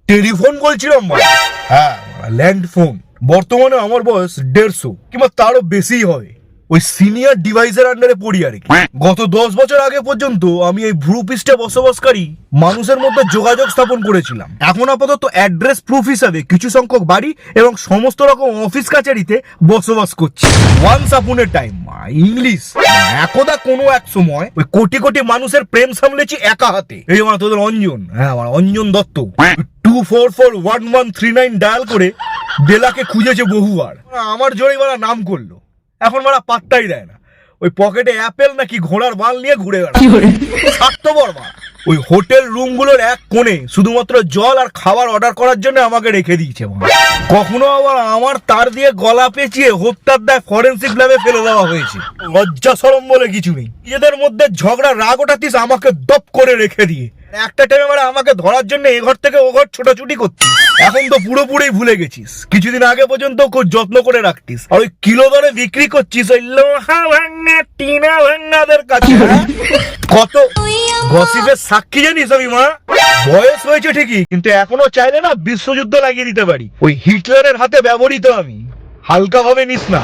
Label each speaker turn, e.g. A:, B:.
A: Telephone বলছিলাম মানে। হ্যাঁ, ল্যান্ড ফোন। বর্তমানে আমার বয়স 150 কিংবা তারও বেশি হবে। ওই সিনিয়র ডিভাইসের আন্ডারে পড়ি আর কি। গত 10 বছর আগে পর্যন্ত আমি এই ভূপৃষ্ঠে বসবাসকারী মানুষের মধ্যে যোগাযোগ স্থাপন করেছিলাম। এখন আপাতত অ্যাড্রেস প্রুফ হিসাবে কিছু সংখ্যক বাড়ি এবং সমস্ত রকম অফিস কাচারিতে বসবাস করছি। ওয়ান্স আপন এ টাইম ইংলিশ একদা কোনো এক সময় ওই কোটি কোটি মানুষের প্রেম সামলেছি একা হাতে। এই আমার তোদের অঞ্জন, হ্যাঁ আমার অঞ্জন দত্ত 2441139 ডায়াল করে বেলাকে খুঁজেছে বহুবার। আমার জোরেই বাড়া নাম করলো, এখন বাড়া পাত্তাই দেয় না। ওই পকেটে অ্যাপেল নাকি ঘোড়ার বাল নিয়ে ঘুরে বেড়ায়। স্বার্থপর মা। ওই হোটেল রুমগুলোর এক কোণে শুধুমাত্র জল আর খাবার অর্ডার করার জন্য আমাকে রেখে দিয়েছে। কখনো আবার আমার তার দিয়ে গলা পেঁচিয়ে হত্যার দায় ফরেন্সিক ল্যাবে ফেলে দেওয়া হয়েছে। লজ্জা শরম বলে কিছু নেই। নিজেদের মধ্যে ঝগড়া রাগ ওঠাতিস আমাকে দপ করে রেখে দিয়ে। একটা টাইমে মানে আমাকে ধরার জন্য এ ঘর থেকে ও ঘর ছোটাছুটি করতিস, এখন তো পুরোপুরি ভুলে গেছিস। কিছুদিন আগে পর্যন্ত খুব যত্ন করে রাখতিস, আর ওই কিলো দরে বিক্রি করছিস ওই লোহা ভাঙা টিনা ভাঙাদের কাছে। কত গসিপের সাক্ষী জানিস আমি মা। বয়স হয়েছে ঠিকই, কিন্তু এখনো চাইলে না বিশ্বযুদ্ধ লাগিয়ে দিতে পারি। ওই হিটলারের হাতে ব্যবহৃত আমি, হালকা ভাবে নিস না।